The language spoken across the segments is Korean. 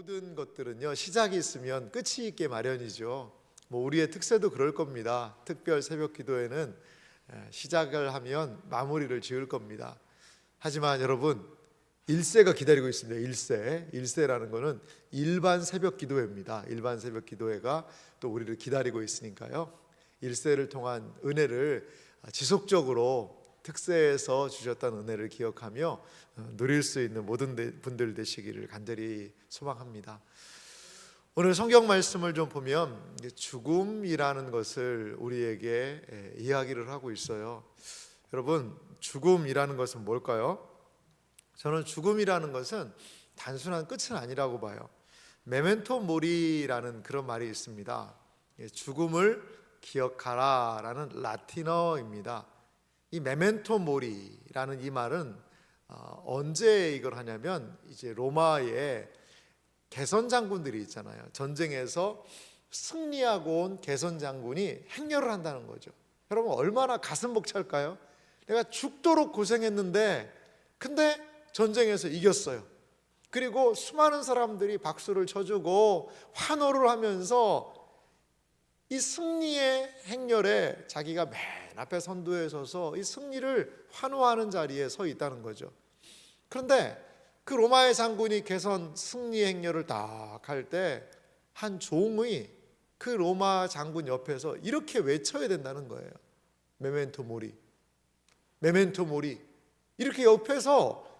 모든 것들은요, 시작이 있으면 끝이 있게 마련이죠. 우리의 특세도 그럴 겁니다. 특별 새벽 기도회는 시작을 하면 마무리를 지을 겁니다. 하지만 여러분, 일세가 기다리고 있습니다. 일세라는 것은 일반 새벽 기도회입니다. 일반 새벽 기도회가 또 우리를 기다리고 있으니까요. 일세를 통한 은혜를 지속적으로 특세에서 주셨다는 은혜를 기억하며 누릴 수 있는 모든 분들 되시기를 간절히 소망합니다. 오늘 성경 말씀을 좀 보면 죽음이라는 것을 우리에게 이야기를 하고 있어요. 여러분, 죽음이라는 것은 뭘까요? 저는 죽음이라는 것은 단순한 끝은 아니라고 봐요. 메멘토 모리라는 그런 말이 있습니다. 죽음을 기억하라 라는 라틴어입니다. 이 메멘토 모리라는 이 말은 언제 이걸 하냐면 이제 로마의 개선 장군들이 있잖아요. 전쟁에서 승리하고 온 개선 장군이 행렬을 한다는 거죠. 여러분, 얼마나 가슴 벅찰까요? 내가 죽도록 고생했는데 근데 전쟁에서 이겼어요. 그리고 수많은 사람들이 박수를 쳐주고 환호를 하면서 이 승리의 행렬에 자기가 맨 앞에 선두에 서서 이 승리를 환호하는 자리에 서 있다는 거죠. 그런데 그 로마의 장군이 개선 승리 행렬을 딱 할 때 한 종이 그 로마 장군 옆에서 이렇게 외쳐야 된다는 거예요. 메멘토 모리, 메멘토 모리. 이렇게 옆에서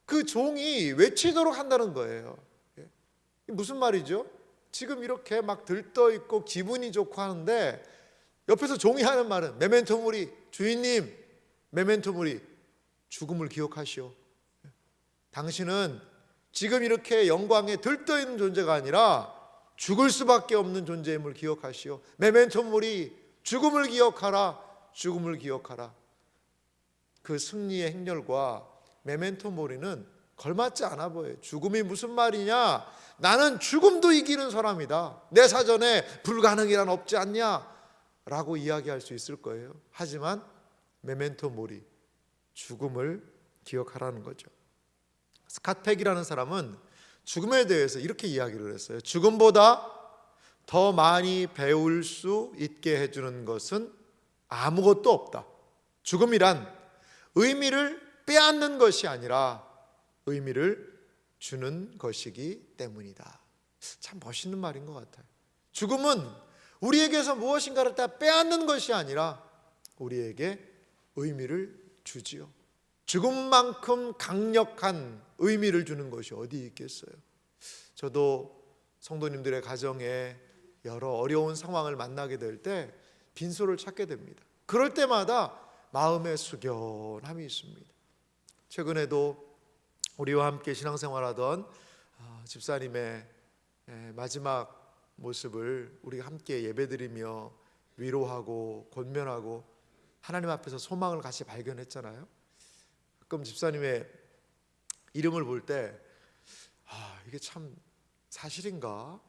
그 종이 외치도록 한다는 거예요. 무슨 말이죠? 지금 이렇게 막 들떠 있고 기분이 좋고 하는데 옆에서 종이 하는 말은 메멘토 모리, 주인님, 메멘토 모리, 죽음을 기억하시오. 당신은 지금 이렇게 영광에 들떠 있는 존재가 아니라 죽을 수밖에 없는 존재임을 기억하시오. 메멘토 모리, 죽음을 기억하라, 죽음을 기억하라. 그 승리의 행렬과 메멘토 모리는 걸맞지 않아 보여요. 죽음이 무슨 말이냐? 나는 죽음도 이기는 사람이다. 내 사전에 불가능이란 없지 않냐? 라고 이야기할 수 있을 거예요. 하지만 메멘토 모리, 죽음을 기억하라는 거죠. 스캇팩이라는 사람은 죽음에 대해서 이렇게 이야기를 했어요. 죽음보다 더 많이 배울 수 있게 해주는 것은 아무것도 없다. 죽음이란 의미를 빼앗는 것이 아니라 의미를 주는 것이기 때문이다. 참 멋있는 말인 것 같아요. 죽음은 우리에게서 무엇인가를 다 빼앗는 것이 아니라 우리에게 의미를 주지요. 죽음만큼 강력한 의미를 주는 것이 어디 있겠어요? 저도 성도님들의 가정에 여러 어려운 상황을 만나게 될 때 빈소를 찾게 됩니다. 그럴 때마다 마음의 숙연함이 있습니다. 최근에도 우리와 함께 신앙생활하던 집사님의 마지막 모습을 우리가 함께 예배드리며 위로하고 권면하고 하나님 앞에서 소망을 같이 발견했잖아요. 가끔 집사님의 이름을 볼 때 이게 참 사실인가?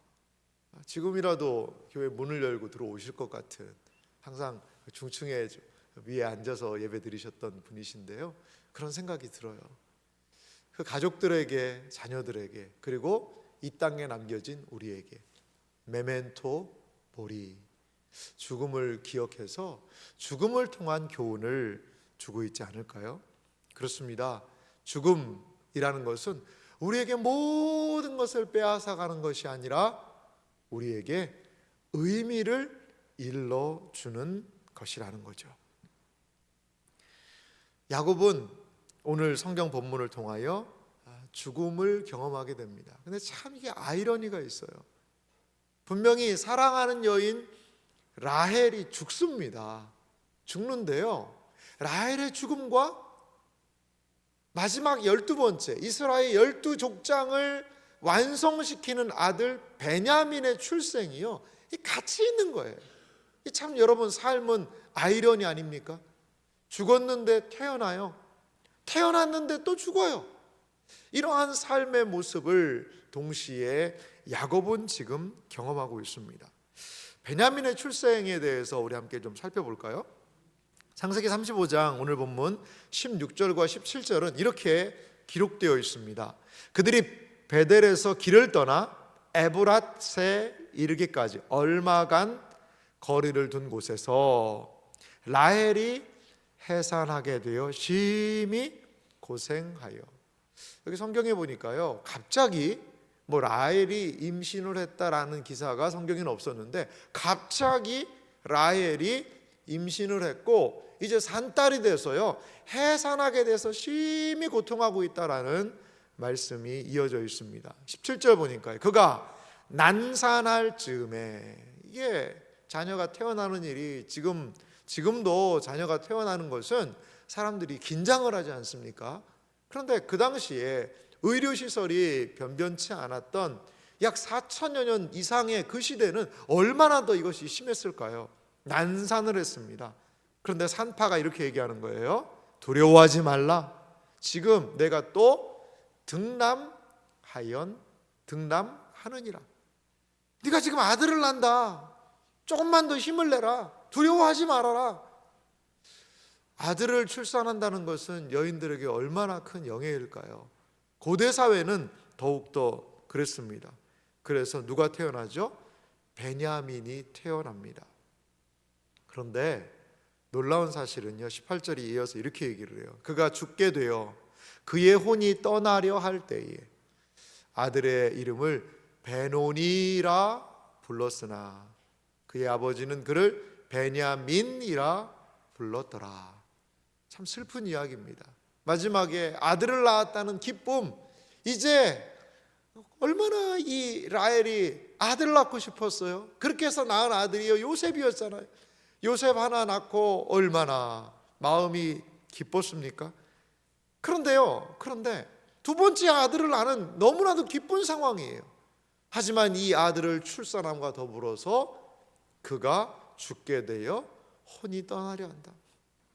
지금이라도 교회 문을 열고 들어오실 것 같은, 항상 중층에 위에 앉아서 예배 드리셨던 분이신데요. 그런 생각이 들어요. 그 가족들에게, 자녀들에게, 그리고 이 땅에 남겨진 우리에게 메멘토 모리, 죽음을 기억해서 죽음을 통한 교훈을 주고 있지 않을까요? 그렇습니다. 죽음이라는 것은 우리에게 모든 것을 빼앗아가는 것이 아니라 우리에게 의미를 일러주는 것이라는 거죠. 야곱은 오늘 성경 본문을 통하여 죽음을 경험하게 됩니다. 근데 참 이게 아이러니가 있어요. 분명히 사랑하는 여인 라헬이 죽습니다. 죽는데요, 라헬의 죽음과 마지막 12번째 이스라엘 12족장을 완성시키는 아들 베냐민의 출생이요, 같이 있는 거예요. 참 여러분, 삶은 아이러니 아닙니까? 죽었는데 태어나요, 태어났는데 또 죽어요. 이러한 삶의 모습을 동시에 야곱은 지금 경험하고 있습니다. 베냐민의 출생에 대해서 우리 함께 좀 살펴볼까요? 창세기 35장 오늘 본문 16절과 17절은 이렇게 기록되어 있습니다. 그들이 베델에서 길을 떠나 에브랏에 이르기까지 얼마간 거리를 둔 곳에서 라헬이 해산하게 되어 심히 고생하여. 여기 성경에 보니까요, 갑자기 뭐 라헬이 임신을 했다라는 기사가 성경에는 없었는데 갑자기 라헬이 임신을 했고 이제 산딸이 돼서요 해산하게 돼서 심히 고통하고 있다라는 말씀이 이어져 있습니다. 17절 보니까요, 그가 난산할 즈음에, 이게 자녀가 태어나는 일이 지금도 자녀가 태어나는 것은 사람들이 긴장을 하지 않습니까? 그런데 그 당시에 의료시설이 변변치 않았던 약 4천여 년 이상의 그 시대는 얼마나 더 이것이 심했을까요? 난산을 했습니다. 그런데 산파가 이렇게 얘기하는 거예요. 두려워하지 말라. 지금 내가 또 등남하느니라. 네가 지금 아들을 낳는다. 조금만 더 힘을 내라. 두려워하지 말아라. 아들을 출산한다는 것은 여인들에게 얼마나 큰 영예일까요? 고대 사회는 더욱더 그랬습니다. 그래서 누가 태어나죠? 베냐민이 태어납니다. 그런데 놀라운 사실은요, 18절이 이어서 이렇게 얘기를 해요. 그가 죽게 되어 그의 혼이 떠나려 할 때에 아들의 이름을 베노니라 불렀으나 그의 아버지는 그를 베냐민이라 불렀더라. 참 슬픈 이야기입니다. 마지막에 아들을 낳았다는 기쁨, 이제 얼마나 이 라헬이 아들을 낳고 싶었어요. 그렇게 해서 낳은 아들이요 요셉이었잖아요. 요셉 하나 낳고 얼마나 마음이 기뻤습니까? 그런데 두 번째 아들을 낳는 너무나도 기쁜 상황이에요. 하지만 이 아들을 출산함과 더불어서 그가 죽게 되어 혼이 떠나려 한다.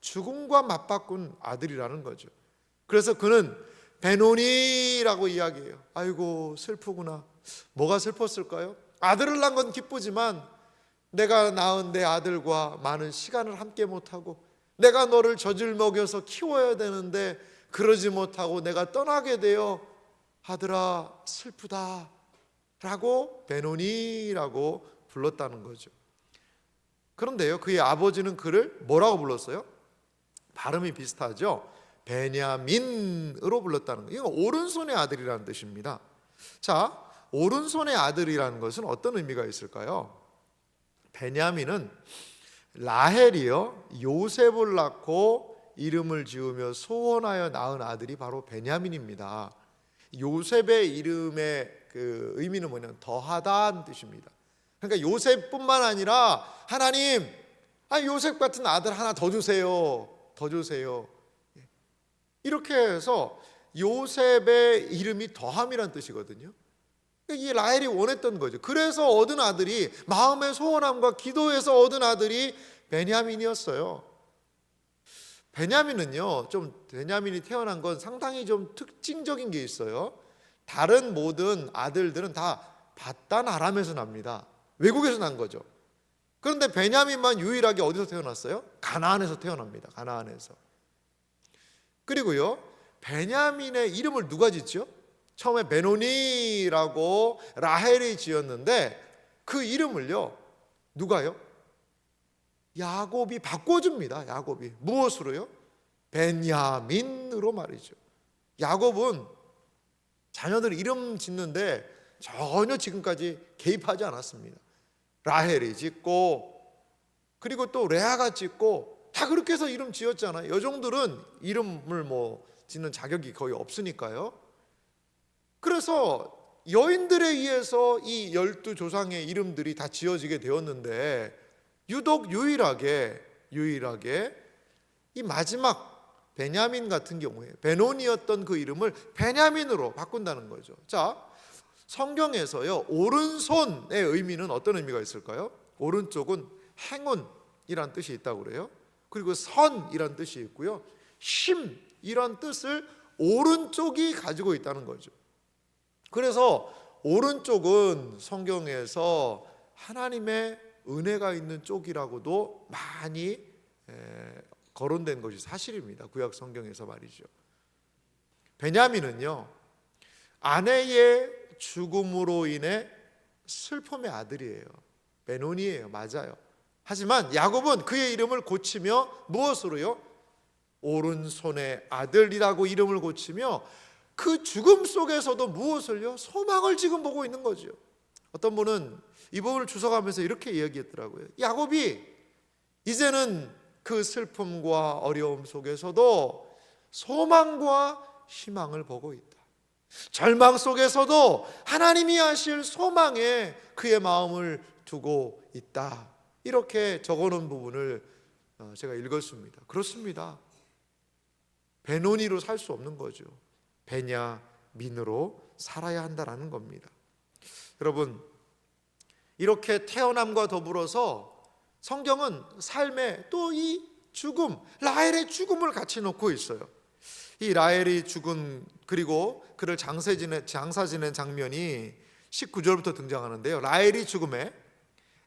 죽음과 맞바꾼 아들이라는 거죠. 그래서 그는 베노니라고 이야기해요. 아이고 슬프구나. 뭐가 슬펐을까요? 아들을 낳은 건 기쁘지만 내가 낳은 내 아들과 많은 시간을 함께 못하고 내가 너를 젖을 먹여서 키워야 되는데 그러지 못하고 내가 떠나게 되어 아들아 슬프다 라고 베노니라고 불렀다는 거죠. 그런데요, 그의 아버지는 그를 뭐라고 불렀어요? 발음이 비슷하죠. 베냐민으로 불렀다는 거예요. 이건 오른손의 아들이라는 뜻입니다. 자, 오른손의 아들이라는 것은 어떤 의미가 있을까요? 베냐민은 라헬이요 요셉을 낳고 이름을 지으며 소원하여 낳은 아들이 바로 베냐민입니다. 요셉의 이름의 그 의미는 뭐냐면 더하다는 뜻입니다. 그러니까 요셉뿐만 아니라 하나님, 요셉 같은 아들 하나 더 주세요. 더 주세요. 이렇게 해서 요셉의 이름이 더함이란 뜻이거든요. 이 라헬이 원했던 거죠. 그래서 얻은 아들이, 마음의 소원함과 기도에서 얻은 아들이 베냐민이었어요. 베냐민은요, 베냐민이 태어난 건 상당히 좀 특징적인 게 있어요. 다른 모든 아들들은 다 바단 아람에서 납니다. 외국에서 난 거죠. 그런데 베냐민만 유일하게 어디서 태어났어요? 가나안에서 태어납니다. 가나안에서. 그리고요, 베냐민의 이름을 누가 짓죠? 처음에 베노니라고 라헬이 지었는데 그 이름을요 누가요? 야곱이 바꿔줍니다. 야곱이 무엇으로요? 베냐민으로 말이죠. 야곱은 자녀들 이름 짓는데 전혀 지금까지 개입하지 않았습니다. 라헬이 짓고 그리고 또 레아가 짓고 다 그렇게 해서 이름 지었잖아요. 여종들은 이름을 짓는 자격이 거의 없으니까요. 그래서 여인들에 의해서 이 12조상의 이름들이 다 지어지게 되었는데 유독 유일하게 이 마지막 베냐민 같은 경우에 베노니였던 그 이름을 베냐민으로 바꾼다는 거죠. 자, 성경에서요 오른손의 의미는 어떤 의미가 있을까요? 오른쪽은 행운이란 뜻이 있다고 그래요. 그리고 선이란 뜻이 있고요, 힘이란 뜻을 오른쪽이 가지고 있다는 거죠. 그래서 오른쪽은 성경에서 하나님의 은혜가 있는 쪽이라고도 많이 거론된 것이 사실입니다. 구약 성경에서 말이죠. 베냐민은요 아내의 죽음으로 인해 슬픔의 아들이에요. 베노니예요. 맞아요. 하지만 야곱은 그의 이름을 고치며 무엇으로요? 오른손의 아들이라고 이름을 고치며 그 죽음 속에서도 무엇을요? 소망을 지금 보고 있는 거죠. 어떤 분은 이 부분을 주석하면서 이렇게 이야기했더라고요. 야곱이 이제는 그 슬픔과 어려움 속에서도 소망과 희망을 보고 있다. 절망 속에서도 하나님이 하실 소망에 그의 마음을 두고 있다. 이렇게 적어놓은 부분을 제가 읽었습니다. 그렇습니다. 베노니로 살 수 없는 거죠. 베냐민으로 살아야 한다라는 겁니다. 여러분, 이렇게 태어남과 더불어서 성경은 삶에 또 이 죽음, 라헬의 죽음을 같이 놓고 있어요. 이 라헬이 죽은, 그리고 그를 장사 지낸 장면이 19절부터 등장하는데요. 라헬이 죽음에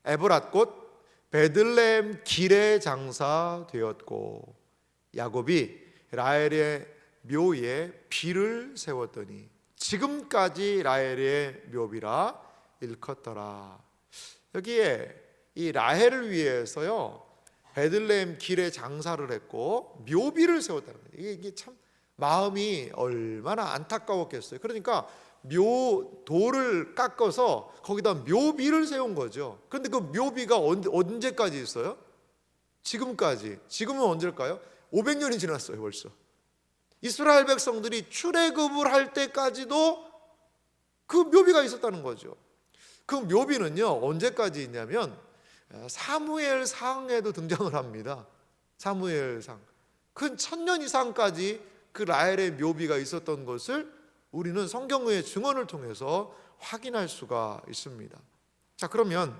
에브랏 곧 베들레헴 길에 장사되었고 야곱이 라헬의 묘에 비를 세웠더니 지금까지 라헬의 묘비라 일컫더라. 여기에 이 라헬을 위해서요 베들레헴 길에 장사를 했고 묘비를 세웠다는 거예요. 이게 참 마음이 얼마나 안타까웠겠어요. 그러니까 돌을 깎아서 거기다 묘비를 세운 거죠. 그런데 그 묘비가 언제까지 있어요? 지금까지. 지금은 언제일까요? 500년이 지났어요. 벌써 이스라엘 백성들이 출애굽을 할 때까지도 그 묘비가 있었다는 거죠. 그 묘비는요 언제까지 있냐면 사무엘상에도 등장을 합니다. 사무엘상. 그 1000년 이상까지 그 라헬의 묘비가 있었던 것을 우리는 성경의 증언을 통해서 확인할 수가 있습니다. 자, 그러면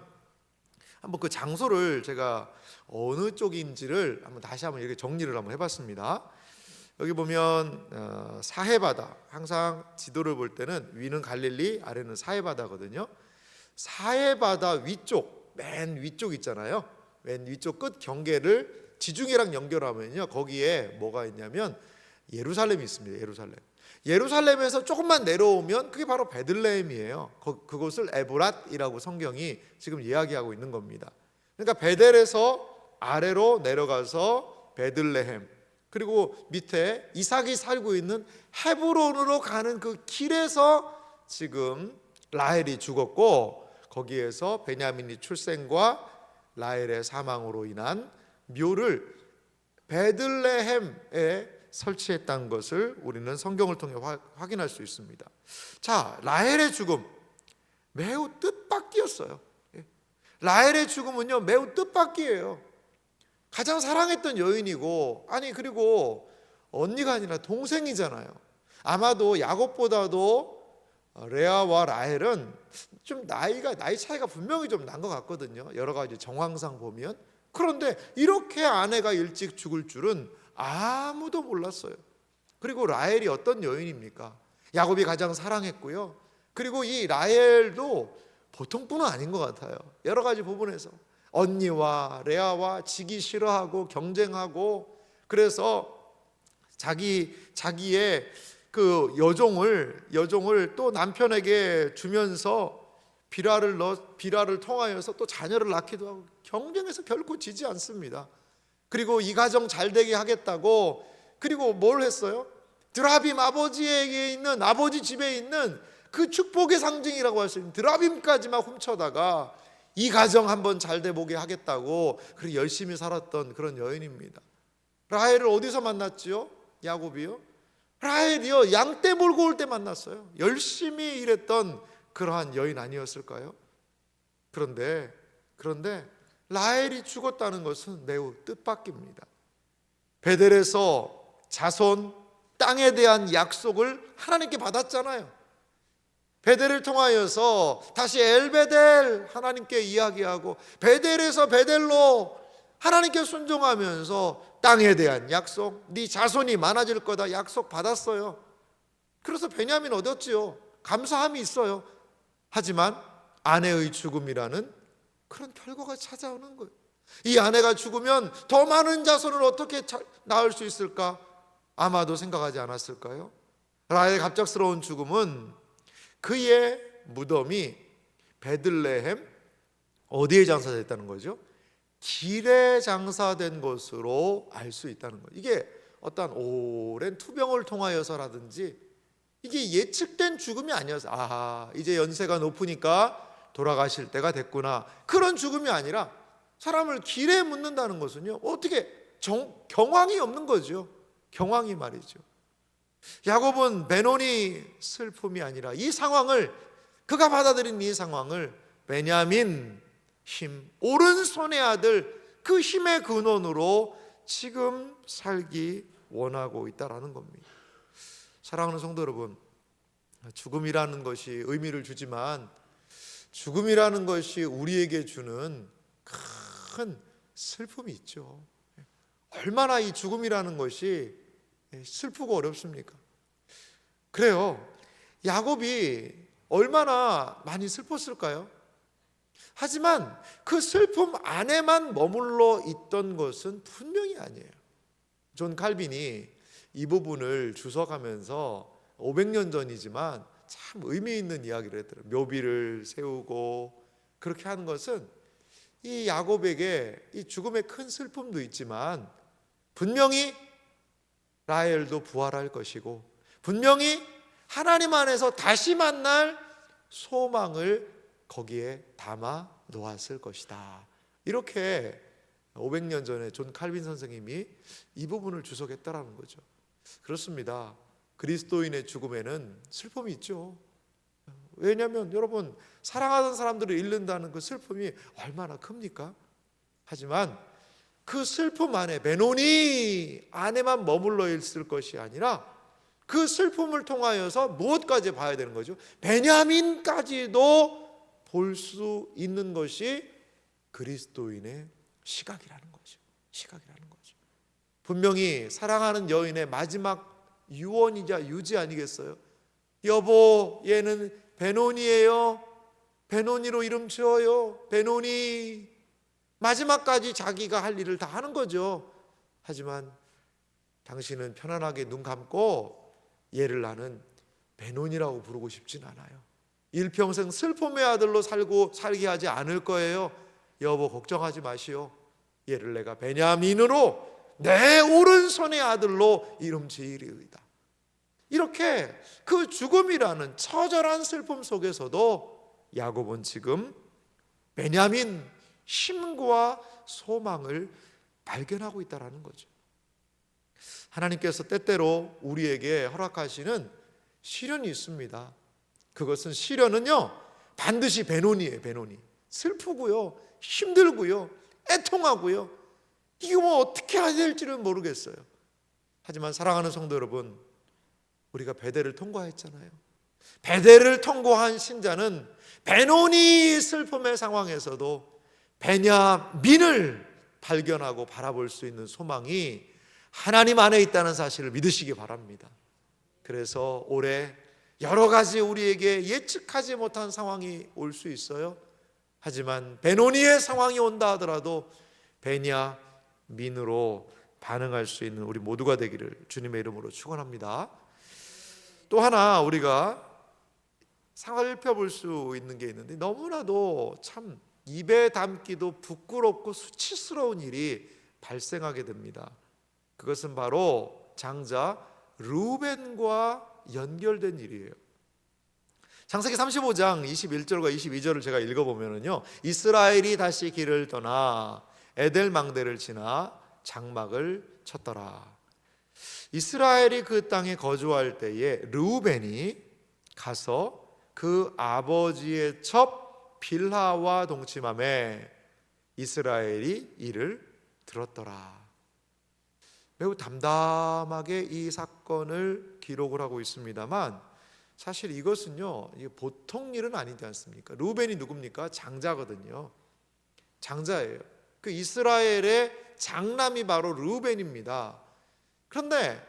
한번 그 장소를 제가 어느 쪽인지를 다시 한번 이렇게 정리를 한번 해봤습니다. 여기 보면 사해바다, 항상 지도를 볼 때는 위는 갈릴리, 아래는 사해바다거든요. 사해바다 위쪽, 맨 위쪽 있잖아요. 맨 위쪽 끝 경계를 지중해랑 연결하면요 거기에 뭐가 있냐면 예루살렘이 있습니다. 예루살렘에서 조금만 내려오면 그게 바로 베들레헴이에요. 그곳을 에브랏이라고 성경이 지금 이야기하고 있는 겁니다. 그러니까 베델에서 아래로 내려가서 베들레헴, 그리고 밑에 이삭이 살고 있는 헤브론으로 가는 그 길에서 지금 라헬이 죽었고 거기에서 베냐민이 출생과 라헬의 사망으로 인한 묘를 베들레헴에 설치했다는 것을 우리는 성경을 통해 확인할 수 있습니다. 자, 라헬의 죽음 매우 뜻밖이었어요. 라헬의 죽음은요 매우 뜻밖이에요. 가장 사랑했던 여인이고, 그리고 언니가 아니라 동생이잖아요. 아마도 야곱보다도 레아와 라헬은 좀 나이 차이가 분명히 좀 난 것 같거든요. 여러 가지 정황상 보면. 그런데 이렇게 아내가 일찍 죽을 줄은 아무도 몰랐어요. 그리고 라헬이 어떤 여인입니까? 야곱이 가장 사랑했고요. 그리고 이 라헬도 보통 분은 아닌 것 같아요. 여러 가지 부분에서 언니와 레아와 지기 싫어하고 경쟁하고, 그래서 자기의 그 여종을 또 남편에게 주면서 비라를 통하여서 또 자녀를 낳기도 하고 경쟁에서 결코 지지 않습니다. 그리고 이 가정 잘 되게 하겠다고, 그리고 뭘 했어요? 드라빔 아버지 집에 있는 그 축복의 상징이라고 할 수 있는 드라빔까지 막 훔쳐다가 이 가정 한번 잘 돼 보게 하겠다고 그렇게 열심히 살았던 그런 여인입니다. 라헬을 어디서 만났지요? 야곱이요? 라헬이요 양떼 몰고 올 때 만났어요. 열심히 일했던 그러한 여인 아니었을까요? 그런데 라헬이 죽었다는 것은 매우 뜻밖입니다. 베델에서 자손, 땅에 대한 약속을 하나님께 받았잖아요. 베델을 통하여서 다시 엘베델 하나님께 이야기하고, 베델에서 베델로 하나님께 순종하면서 땅에 대한 약속, 네 자손이 많아질 거다 약속 받았어요. 그래서 베냐민 얻었지요. 감사함이 있어요. 하지만 아내의 죽음이라는 그런 결과가 찾아오는 거예요. 이 아내가 죽으면 더 많은 자손을 어떻게 낳을 수 있을까? 아마도 생각하지 않았을까요? 라헬의 갑작스러운 죽음은 그의 무덤이 베들레헴 어디에 장사됐다는 거죠? 길에 장사된 것으로 알 수 있다는 거예요. 이게 어떤 오랜 투병을 통하여서라든지 이게 예측된 죽음이 아니어서 이제 연세가 높으니까 돌아가실 때가 됐구나, 그런 죽음이 아니라 사람을 길에 묻는다는 것은요, 어떻게 경황이 없는 거죠. 경황이 말이죠. 야곱은 베노니 슬픔이 아니라 이 상황을, 그가 받아들인 이 상황을 베냐민 힘, 오른손의 아들, 그 힘의 근원으로 지금 살기 원하고 있다라는 겁니다. 사랑하는 성도 여러분, 죽음이라는 것이 의미를 주지만 죽음이라는 것이 우리에게 주는 큰 슬픔이 있죠. 얼마나 이 죽음이라는 것이 슬프고 어렵습니까? 그래요. 야곱이 얼마나 많이 슬펐을까요? 하지만 그 슬픔 안에만 머물러 있던 것은 분명히 아니에요. 존 칼빈이 이 부분을 주석하면서 500년 전이지만 참 의미 있는 이야기를 했더라고요. 묘비를 세우고 그렇게 하는 것은 이 야곱에게 이 죽음의 큰 슬픔도 있지만 분명히 라헬도 부활할 것이고 분명히 하나님 안에서 다시 만날 소망을 거기에 담아 놓았을 것이다. 이렇게 500년 전에 존 칼빈 선생님이 이 부분을 주석했다라는 거죠. 그렇습니다. 그리스도인의 죽음에는 슬픔이 있죠. 왜냐하면 여러분, 사랑하던 사람들을 잃는다는 그 슬픔이 얼마나 큽니까? 하지만 그 슬픔 안에, 베노니 안에만 머물러 있을 것이 아니라 그 슬픔을 통하여서 무엇까지 봐야 되는 거죠? 베냐민까지도 볼 수 있는 것이 그리스도인의 시각이라는 거죠. 시각이라는 거죠. 분명히 사랑하는 여인의 마지막 유언이자 유지 아니겠어요? 여보, 얘는 베노니예요. 베노니로 이름 지어요. 베노니. 마지막까지 자기가 할 일을 다 하는 거죠. 하지만 당신은 편안하게 눈 감고 얘를 나는 베노니라고 부르고 싶진 않아요. 일평생 슬픔의 아들로 살게 하지 않을 거예요. 여보, 걱정하지 마시오. 얘를 내가 베냐민으로 내 오른손의 아들로 이름 지으리이다. 이렇게 그 죽음이라는 처절한 슬픔 속에서도 야곱은 지금 베냐민 힘과 소망을 발견하고 있다는 거죠. 하나님께서 때때로 우리에게 허락하시는 시련이 있습니다. 그것은 시련은요, 반드시 베노니예요. 베노니. 슬프고요, 힘들고요, 애통하고요, 이거 뭐 어떻게 해야 될지는 모르겠어요. 하지만 사랑하는 성도 여러분, 우리가 베델을 통과했잖아요. 베델을 통과한 신자는 베노니 슬픔의 상황에서도 베냐민을 발견하고 바라볼 수 있는 소망이 하나님 안에 있다는 사실을 믿으시기 바랍니다. 그래서 올해 여러 가지 우리에게 예측하지 못한 상황이 올 수 있어요. 하지만 베노니의 상황이 온다 하더라도 베냐민으로 반응할 수 있는 우리 모두가 되기를 주님의 이름으로 축원합니다. 또 하나 우리가 살펴볼 수 있는 게 있는데, 너무나도 참 입에 담기도 부끄럽고 수치스러운 일이 발생하게 됩니다. 그것은 바로 장자 르우벤과 연결된 일이에요. 창세기 35장 21절과 22절을 제가 읽어보면요, 이스라엘이 다시 길을 떠나 에델 망대를 지나 장막을 쳤더라. 이스라엘이 그 땅에 거주할 때에 르우벤이 가서 그 아버지의 첩 빌하와 동침하매 이스라엘이 이를 들었더라. 매우 담담하게 이 사건을 기록을 하고 있습니다만, 사실 이것은요, 보통 일은 아니지 않습니까? 르우벤이 누굽니까? 장자거든요. 장자예요. 그 이스라엘의 장남이 바로 르우벤입니다. 그런데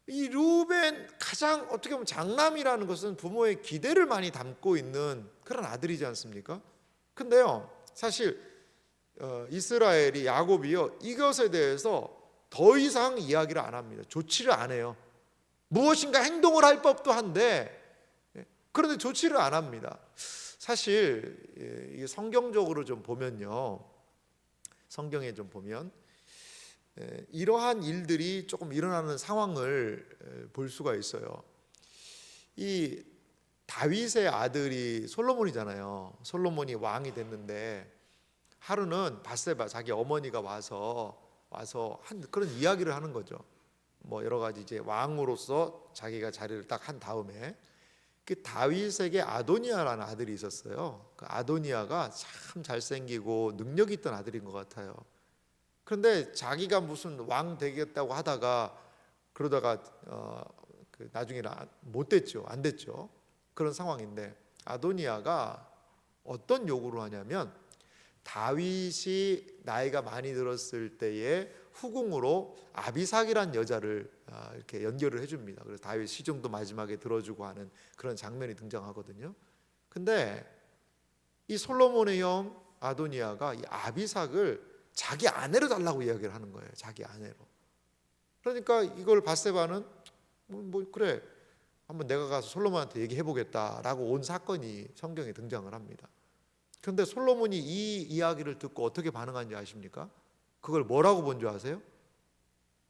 이 르우벤, 가장 어떻게 보면 장남이라는 것은 부모의 기대를 많이 담고 있는 그런 아들이지 않습니까? 근데요, 사실 이스라엘이, 야곱이요, 이것에 대해서 더 이상 이야기를 안 합니다. 조치를 안 해요. 무엇인가 행동을 할 법도 한데, 그런데 조치를 안 합니다. 사실 이게 성경적으로 좀 보면요, 성경에 좀 보면 이러한 일들이 조금 일어나는 상황을 볼 수가 있어요. 이 다윗의 아들이 솔로몬이잖아요. 솔로몬이 왕이 됐는데 하루는 밧세바 자기 어머니가 와서 한 그런 이야기를 하는 거죠. 뭐 여러 가지 이제 왕으로서 자기가 자리를 딱 한 다음에 그 다윗에게 아도니아라는 아들이 있었어요. 그 아도니아가 참 잘생기고 능력 있던 아들인 것 같아요. 그런데 자기가 무슨 왕 되겠다고 하다가 그러다가 나중에 못 됐죠. 안 됐죠. 그런 상황인데 아도니아가 어떤 요구를 하냐면 다윗이 나이가 많이 들었을 때에 후궁으로 아비삭이란 여자를 이렇게 연결을 해줍니다. 그래서 다윗 시중도 마지막에 들어주고 하는 그런 장면이 등장하거든요. 근데 이 솔로몬의 형 아도니아가 이 아비삭을 자기 아내로 달라고 이야기를 하는 거예요. 자기 아내로. 그러니까 이걸 밧세바는 그래 한번 내가 가서 솔로몬한테 얘기해 보겠다라고 온 사건이 성경에 등장을 합니다. 그런데 솔로몬이 이 이야기를 듣고 어떻게 반응한지 아십니까? 그걸 뭐라고 본 줄 아세요?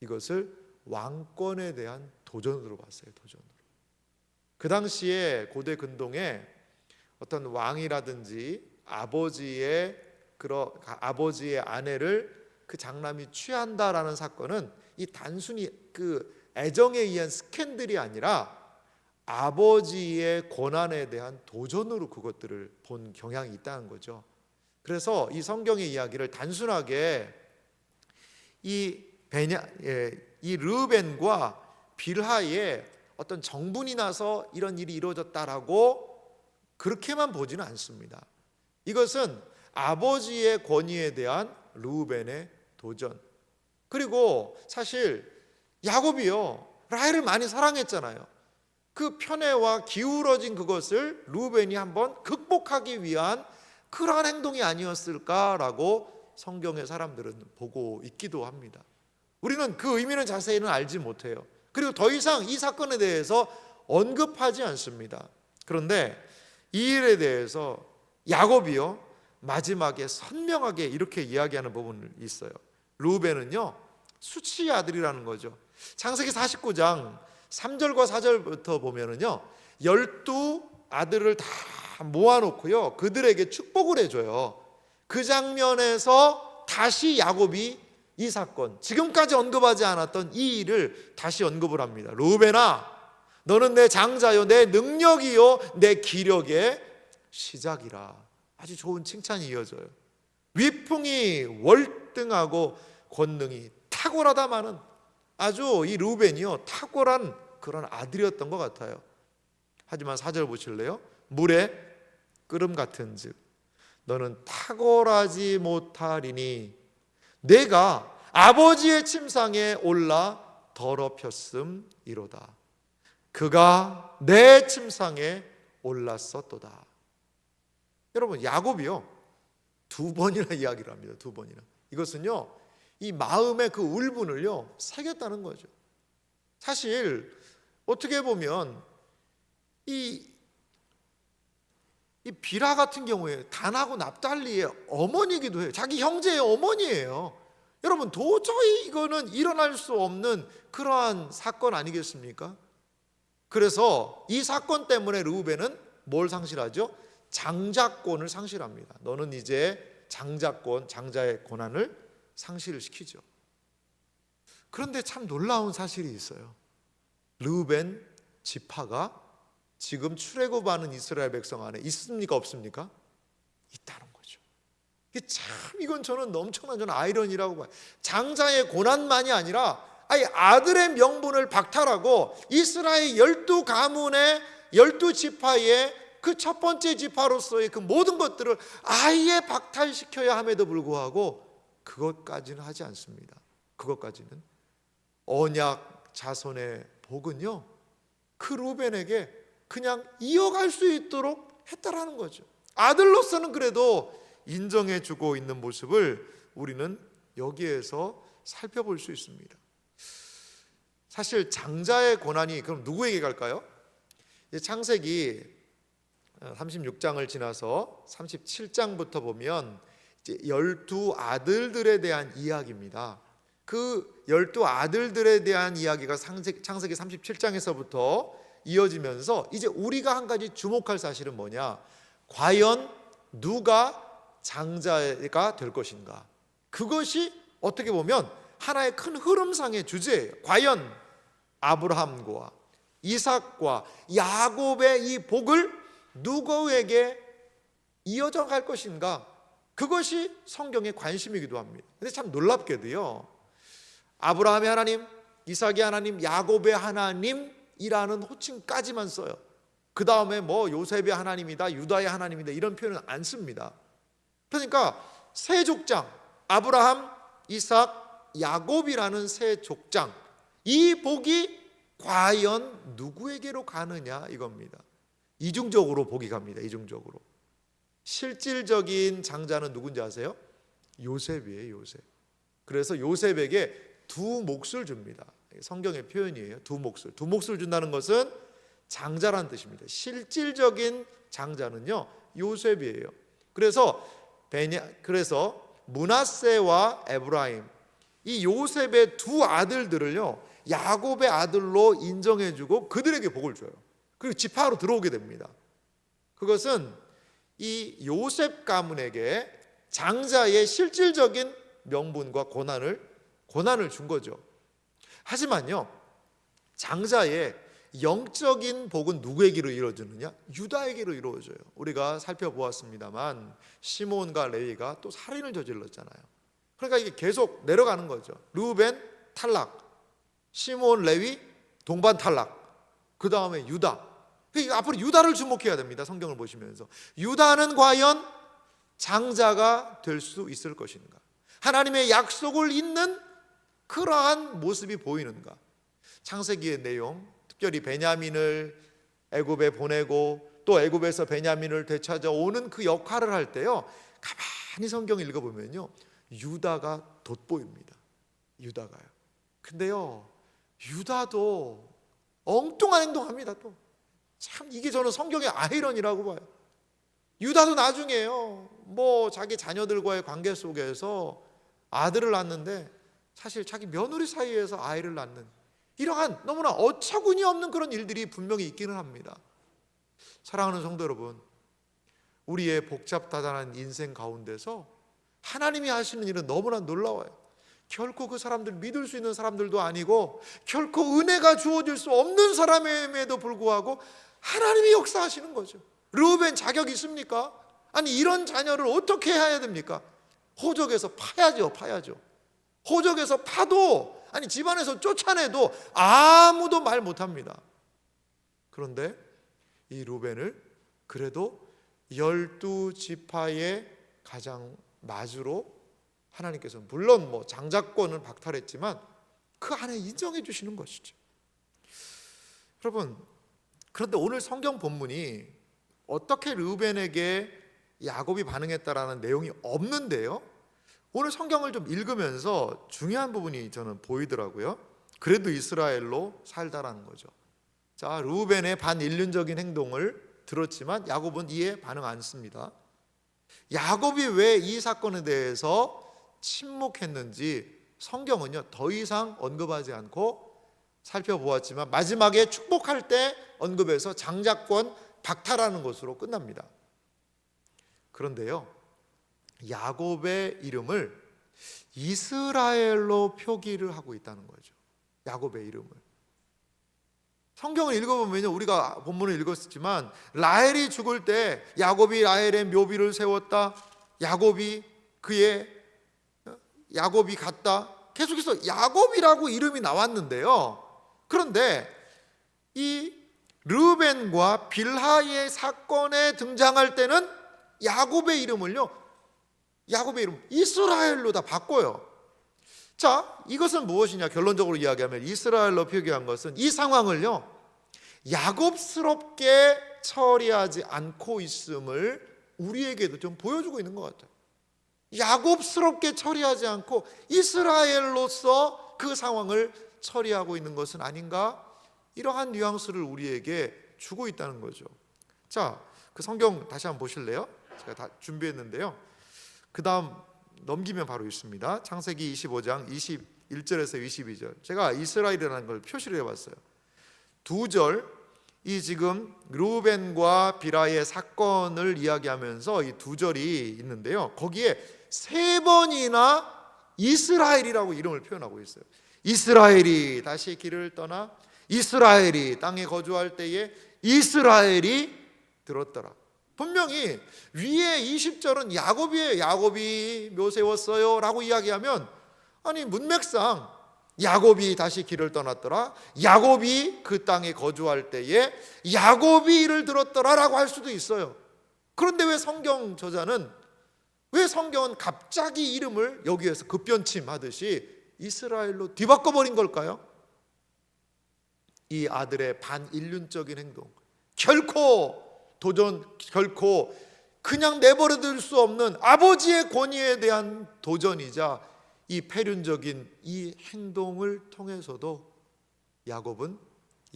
이것을 왕권에 대한 도전으로 봤어요. 도전으로. 그 당시에 고대 근동에 어떤 왕이라든지 아버지의 아내를 그 장남이 취한다라는 사건은 이 단순히 그 애정에 의한 스캔들이 아니라 아버지의 권한에 대한 도전으로 그것들을 본 경향이 있다는 거죠. 그래서 이 성경의 이야기를 단순하게 이 르우벤과 빌하의 어떤 정분이 나서 이런 일이 이루어졌다라고 그렇게만 보지는 않습니다. 이것은 아버지의 권위에 대한 르우벤의 도전. 그리고 사실 야곱이요, 라헬을 많이 사랑했잖아요. 그 편애와 기울어진 그것을 르우벤이 한번 극복하기 위한 그러한 행동이 아니었을까라고 성경의 사람들은 보고 있기도 합니다. 우리는 그 의미는 자세히는 알지 못해요. 그리고 더 이상 이 사건에 대해서 언급하지 않습니다. 그런데 이 일에 대해서 야곱이요 마지막에 선명하게 이렇게 이야기하는 부분이 있어요. 르우벤은요 수치의 아들이라는 거죠. 창세기 49장 3절과 4절부터 보면은요 12 아들을 다 모아놓고요 그들에게 축복을 해줘요. 그 장면에서 다시 야곱이 이 사건, 지금까지 언급하지 않았던 이 일을 다시 언급을 합니다. 르우벤아, 너는 내 장자요, 내 능력이요, 내 기력의 시작이라. 아주 좋은 칭찬이 이어져요. 위풍이 월등하고 권능이 탁월하다마는 아주 이 르우벤이요 탁월한 그런 아들이었던 것 같아요. 하지만 4절 보실래요? 물에 끓음 같은즉 너는 탁월하지 못하리니 내가 아버지의 침상에 올라 더럽혔음이로다. 그가 내 침상에 올랐었도다. 여러분 야곱이요 2번이나 이야기를 합니다. 2번이나. 이것은요 이 마음의 그 울분을요 새겼다는 거죠. 사실 어떻게 보면 이 빌하 같은 경우에 단하고 납달리의 어머니이기도 해요. 자기 형제의 어머니예요. 여러분 도저히 이거는 일어날 수 없는 그러한 사건 아니겠습니까? 그래서 이 사건 때문에 르우벤은 뭘 상실하죠? 장자권을 상실합니다. 너는 이제 장자권, 장자의 권한을 상실을 시키죠. 그런데 참 놀라운 사실이 있어요. 르우벤 지파가 지금 출애굽하는 이스라엘 백성 안에 있습니까 없습니까? 있다는 거죠. 이건 저는 엄청난 아이러니라고 봐요. 장자의 고난만이 아니라 아들의 명분을 박탈하고 이스라엘 12가문의 12지파의 그 첫 번째 지파로서의 그 모든 것들을 아예 박탈시켜야 함에도 불구하고 그것까지는 하지 않습니다. 그것까지는 언약 자손의 복은요 그 르우벤에게 그냥 이어갈 수 있도록 했다라는 거죠. 아들로서는 그래도 인정해주고 있는 모습을 우리는 여기에서 살펴볼 수 있습니다. 사실 장자의 고난이 그럼 누구에게 갈까요? 창세기 36장을 지나서 37장부터 보면 이제 12아들들에 대한 이야기입니다. 그 12아들들에 대한 이야기가 창세기 37장에서부터 이어지면서 이제 우리가 한 가지 주목할 사실은 뭐냐? 과연 누가 장자가 될 것인가? 그것이 어떻게 보면 하나의 큰 흐름상의 주제예요. 과연 아브라함과 이삭과 야곱의 이 복을 누구에게 이어져 갈 것인가? 그것이 성경의 관심이기도 합니다. 근데 참 놀랍게도요, 아브라함의 하나님, 이삭의 하나님, 야곱의 하나님이라는 호칭까지만 써요. 그 다음에 뭐 요셉의 하나님이다, 유다의 하나님이다 이런 표현은 안 씁니다. 그러니까 세 족장, 아브라함, 이삭, 야곱이라는 세 족장, 이 복이 과연 누구에게로 가느냐 이겁니다. 이중적으로 복이 갑니다. 이중적으로. 실질적인 장자는 누군지 아세요? 요셉이에요. 요셉. 그래서 요셉에게 두 몫을 줍니다. 성경의 표현이에요. 두 몫을. 두 몫을 준다는 것은 장자란 뜻입니다. 실질적인 장자는요, 요셉이에요. 그래서 므낫세와 에브라임, 이 요셉의 두 아들들을요, 야곱의 아들로 인정해주고 그들에게 복을 줘요. 그리고 지파로 들어오게 됩니다. 그것은 이 요셉 가문에게 장자의 실질적인 명분과 고난을 준 거죠. 하지만요, 장자의 영적인 복은 누구에게로 이루어지느냐? 유다에게로 이루어져요. 우리가 살펴보았습니다만 시몬과 레위가 또 살인을 저질렀잖아요. 그러니까 이게 계속 내려가는 거죠. 르우벤 탈락, 시몬, 레위 동반 탈락, 그 다음에 유다. 그러니까 앞으로 유다를 주목해야 됩니다. 성경을 보시면서 유다는 과연 장자가 될 수 있을 것인가? 하나님의 약속을 잇는 그러한 모습이 보이는가? 창세기의 내용, 특별히 베냐민을 애굽에 보내고 또 애굽에서 베냐민을 되찾아오는 그 역할을 할 때요, 가만히 성경을 읽어보면요, 유다가 돋보입니다. 유다가요. 근데요, 유다도 엉뚱한 행동합니다. 또 참 이게 저는 성경의 아이러니라고 봐요. 유다도 나중에요, 뭐 자기 자녀들과의 관계 속에서 아들을 낳는데 사실 자기 며느리 사이에서 아이를 낳는 이러한 너무나 어처구니 없는 그런 일들이 분명히 있기는 합니다. 사랑하는 성도 여러분, 우리의 복잡다단한 인생 가운데서 하나님이 하시는 일은 너무나 놀라워요. 결코 그 사람들 믿을 수 있는 사람들도 아니고 결코 은혜가 주어질 수 없는 사람임에도 불구하고 하나님이 역사하시는 거죠. 르우벤 자격 있습니까? 아니 이런 자녀를 어떻게 해야 됩니까? 호적에서 파야죠. 호적에서 파도, 아니 집안에서 쫓아내도 아무도 말 못합니다. 그런데 이 르우벤을 그래도 12지파의 가장 마주로 하나님께서 물론 뭐 장자권을 박탈했지만 그 안에 인정해 주시는 것이죠. 여러분, 그런데 오늘 성경 본문이 어떻게 르우벤에게 야곱이 반응했다라는 내용이 없는데요, 오늘 성경을 좀 읽으면서 중요한 부분이 저는 보이더라고요. 그래도 이스라엘로 살다라는 거죠. 자, 르우벤의 반인륜적인 행동을 들었지만 야곱은 이에 반응 안 씁니다. 야곱이 왜 이 사건에 대해서 침묵했는지 성경은요 더 이상 언급하지 않고 살펴보았지만 마지막에 축복할 때 언급해서 장자권 박탈하는 것으로 끝납니다. 그런데요, 야곱의 이름을 이스라엘로 표기를 하고 있다는 거죠. 야곱의 이름을. 성경을 읽어보면요, 우리가 본문을 읽었지만 라헬이 죽을 때 야곱이 라헬의 묘비를 세웠다, 야곱이 갔다, 계속해서 야곱이라고 이름이 나왔는데요, 그런데 이 르벤과 빌하의 사건에 등장할 때는 야곱의 이름을요, 야곱의 이름 이스라엘로 다 바꿔요. 자, 이것은 무엇이냐? 결론적으로 이야기하면 이스라엘로 표기한 것은 이 상황을요 야곱스럽게 처리하지 않고 있음을 우리에게도 좀 보여주고 있는 것 같아요. 야곱스럽게 처리하지 않고 이스라엘로서 그 상황을 처리하고 있는 것은 아닌가? 이러한 뉘앙스를 우리에게 주고 있다는 거죠. 자, 그 성경 다시 한번 보실래요? 제가 다 준비했는데요. 그 다음 넘기면 바로 있습니다. 창세기 25장 21절에서 22절. 제가 이스라엘이라는 걸 표시를 해봤어요. 2절, 이 지금 르우벤과 비라의 사건을 이야기하면서 이 2절이 있는데요. 거기에 3번이나 이스라엘이라고 이름을 표현하고 있어요. 이스라엘이 다시 길을 떠나 이스라엘이 땅에 거주할 때에 이스라엘이 들었더라. 분명히 위에 20절은 야곱이에요. 야곱이 묘세웠어요 라고 이야기하면, 아니 문맥상 야곱이 다시 길을 떠났더라, 야곱이 그 땅에 거주할 때에 야곱이 이를 들었더라 라고 할 수도 있어요. 그런데 왜 성경 저자는, 왜 성경은 갑자기 이름을 여기에서 급변침하듯이 이스라엘로 뒤바꿔버린 걸까요? 이 아들의 반인륜적인 행동, 결코 그냥 내버려둘 수 없는 아버지의 권위에 대한 도전이자 이 패륜적인 이 행동을 통해서도 야곱은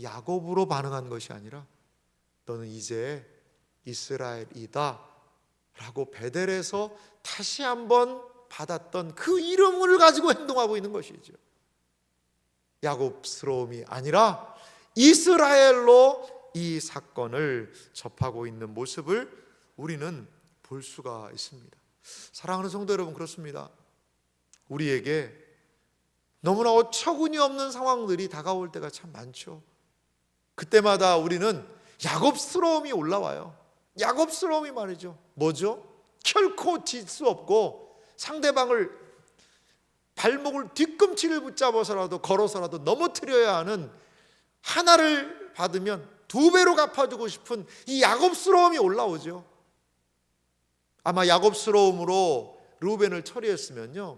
야곱으로 반응한 것이 아니라 너는 이제 이스라엘이다 라고 베델에서 다시 한번 받았던 그 이름을 가지고 행동하고 있는 것이죠. 야곱스러움이 아니라 이스라엘로 이 사건을 접하고 있는 모습을 우리는 볼 수가 있습니다. 사랑하는 성도 여러분, 그렇습니다. 우리에게 너무나 어처구니 없는 상황들이 다가올 때가 참 많죠. 그때마다 우리는 야곱스러움이 올라와요. 야곱스러움이 말이죠. 뭐죠? 결코 질 수 없고 상대방을 발목을 뒤꿈치를 붙잡아서라도 걸어서라도 넘어뜨려야 하는, 하나를 받으면 2배로 갚아주고 싶은 이 야곱스러움이 올라오죠. 아마 야곱스러움으로 르우벤을 처리했으면요,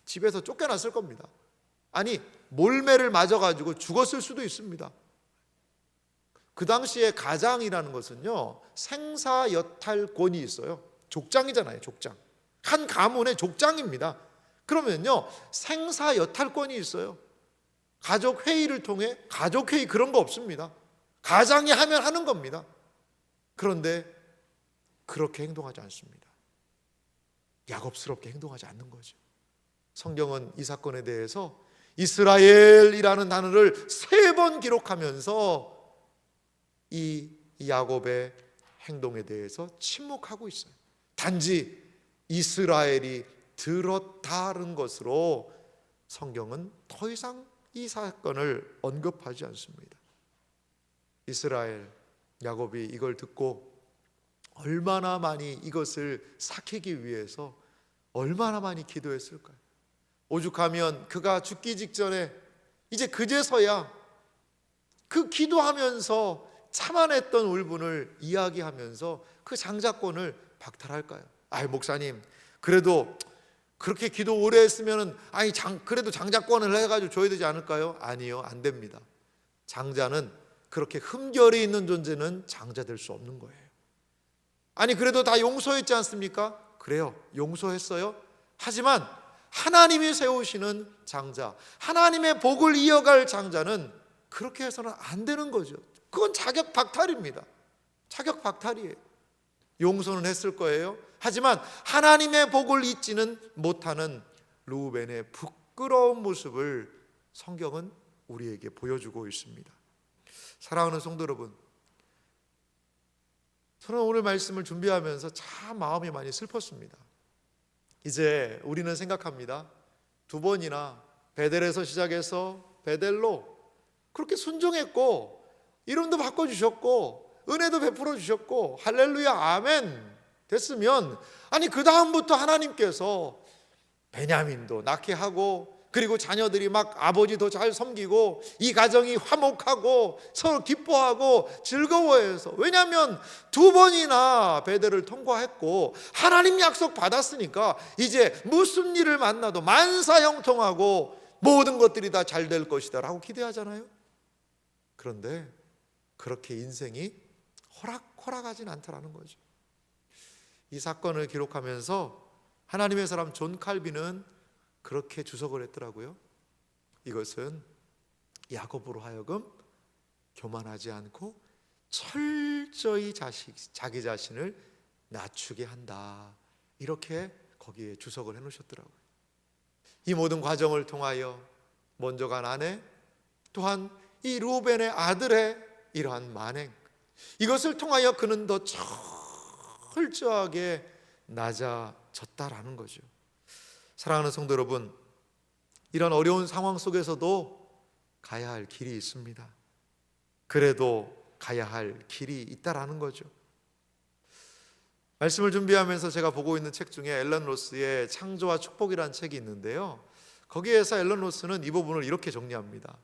집에서 쫓겨났을 겁니다. 아니 몰매를 맞아가지고 죽었을 수도 있습니다. 그 당시에 가장이라는 것은요, 생사여탈권이 있어요. 족장이잖아요. 족장. 한 가문의 족장입니다. 그러면요 생사여탈권이 있어요. 가족 회의를 통해, 가족 회의 그런 거 없습니다. 가장이 하면 하는 겁니다. 그런데 그렇게 행동하지 않습니다. 야곱스럽게 행동하지 않는 거죠. 성경은 이 사건에 대해서 이스라엘이라는 단어를 3번 기록하면서 이 야곱의 행동에 대해서 침묵하고 있어요. 단지 이스라엘이 들었다는 것으로 성경은 더 이상 이 사건을 언급하지 않습니다. 이스라엘, 야곱이 이걸 듣고 얼마나 많이 이것을 삭히기 위해서 얼마나 많이 기도했을까요? 오죽하면 그가 죽기 직전에 이제 그제서야 그 기도하면서 참아냈던 울분을 이야기하면서 그 장자권을 박탈할까요? 아이 목사님, 그래도 그렇게 기도 오래 했으면 그래도 장자권을 해가지고 줘야 되지 않을까요? 아니요, 안 됩니다. 장자는 그렇게 흠결이 있는 존재는 장자 될 수 없는 거예요. 아니 그래도 다 용서했지 않습니까? 그래요, 용서했어요. 하지만 하나님이 세우시는 장자, 하나님의 복을 이어갈 장자는 그렇게 해서는 안 되는 거죠. 그건 자격 박탈입니다. 자격 박탈이에요. 용서는 했을 거예요. 하지만 하나님의 복을 잊지는 못하는 르우벤의 부끄러운 모습을 성경은 우리에게 보여주고 있습니다. 사랑하는 성도 여러분, 저는 오늘 말씀을 준비하면서 참 마음이 많이 슬펐습니다. 이제 우리는 생각합니다. 2번이나 베델에서 시작해서 베델로 그렇게 순종했고 이름도 바꿔주셨고 은혜도 베풀어 주셨고 할렐루야 아멘 됐으면, 아니 그 다음부터 하나님께서 베냐민도 낳게 하고, 그리고 자녀들이 막 아버지 더 잘 섬기고 이 가정이 화목하고 서로 기뻐하고 즐거워해서, 왜냐하면 2번이나 베델을 통과했고 하나님 약속 받았으니까 이제 무슨 일을 만나도 만사형통하고 모든 것들이 다 잘 될 것이다 라고 기대하잖아요. 그런데 그렇게 인생이 호락호락하진 않더라는 거죠. 이 사건을 기록하면서 하나님의 사람 존 칼빈은 그렇게 주석을 했더라고요. 이것은 야곱으로 하여금 교만하지 않고 철저히 자기 자신을 낮추게 한다. 이렇게 거기에 주석을 해놓으셨더라고요. 이 모든 과정을 통하여 먼저 간 아내, 또한 이 르우벤의 아들의 이러한 만행, 이것을 통하여 그는 더 철저하게 낮아졌다라는 거죠. 사랑하는 성도 여러분, 이런 어려운 상황 속에서도 가야 할 길이 있습니다. 그래도 가야 할 길이 있다라는 거죠. 말씀을 준비하면서 제가 보고 있는 책 중에 앨런 로스의 창조와 축복이라는 책이 있는데요, 거기에서 앨런 로스는 이 부분을 이렇게 정리합니다.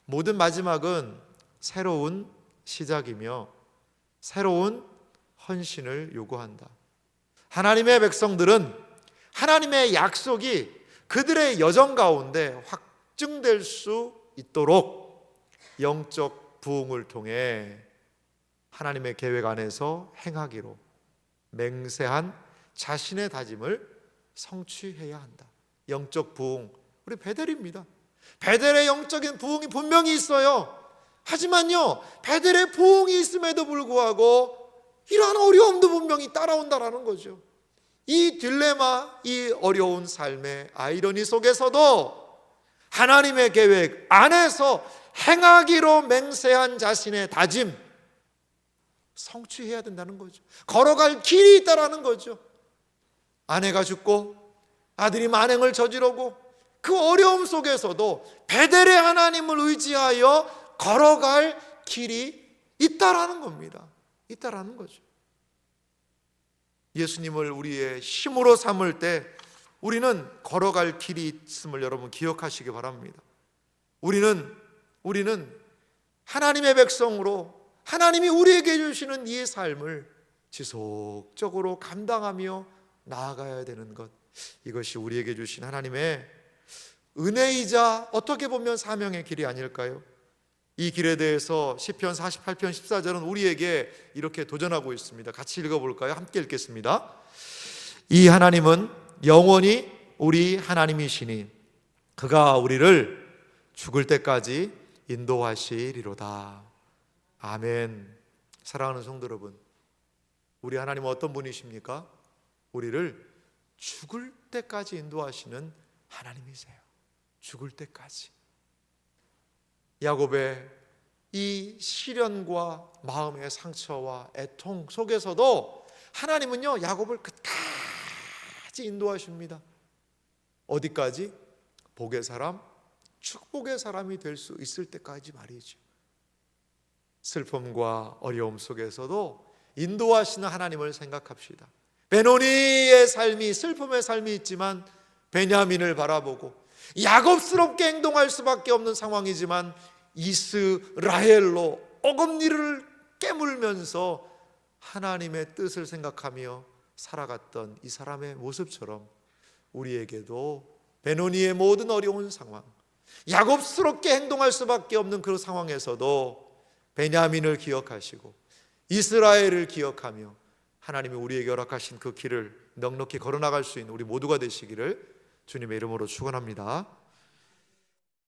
모든 마지막은 새로운 시작이며 새로운 헌신을 요구한다. 하나님의 백성들은 하나님의 약속이 그들의 여정 가운데 확증될 수 있도록 영적 부흥을 통해 하나님의 계획 안에서 행하기로 맹세한 자신의 다짐을 성취해야 한다. 영적 부흥, 우리 베델입니다. 베델의 영적인 부흥이 분명히 있어요. 하지만요, 베델의 부흥이 있음에도 불구하고 이러한 어려움도 분명히 따라온다라는 거죠. 이 딜레마, 이 어려운 삶의 아이러니 속에서도 하나님의 계획 안에서 행하기로 맹세한 자신의 다짐 성취해야 된다는 거죠. 걸어갈 길이 있다라는 거죠. 아내가 죽고 아들이 만행을 저지르고 그 어려움 속에서도 베델의 하나님을 의지하여 걸어갈 길이 있다라는 겁니다. 있다라는 거죠. 예수님을 우리의 힘으로 삼을 때 우리는 걸어갈 길이 있음을 여러분 기억하시기 바랍니다. 우리는 하나님의 백성으로 하나님이 우리에게 주시는 이 삶을 지속적으로 감당하며 나아가야 되는 것, 이것이 우리에게 주신 하나님의 은혜이자 어떻게 보면 사명의 길이 아닐까요? 이 길에 대해서 시편 48편 14절은 우리에게 이렇게 도전하고 있습니다. 같이 읽어볼까요? 함께 읽겠습니다. 이 하나님은 영원히 우리 하나님이시니 그가 우리를 죽을 때까지 인도하시리로다. 아멘. 사랑하는 성도 여러분, 우리 하나님은 어떤 분이십니까? 우리를 죽을 때까지 인도하시는 하나님이세요. 죽을 때까지. 야곱의 이 시련과 마음의 상처와 애통 속에서도 하나님은요, 야곱을 끝까지 인도하십니다. 어디까지? 복의 사람, 축복의 사람이 될 수 있을 때까지 말이죠. 슬픔과 어려움 속에서도 인도하시는 하나님을 생각합시다. 베노니의 삶이, 슬픔의 삶이 있지만 베냐민을 바라보고 야곱스럽게 행동할 수밖에 없는 상황이지만 이스라엘로 어금니를 깨물면서 하나님의 뜻을 생각하며 살아갔던 이 사람의 모습처럼 우리에게도 베노니의 모든 어려운 상황, 야곱스럽게 행동할 수밖에 없는 그 상황에서도 베냐민을 기억하시고 이스라엘을 기억하며 하나님이 우리에게 허락하신 그 길을 넉넉히 걸어나갈 수 있는 우리 모두가 되시기를 주님의 이름으로 축원합니다.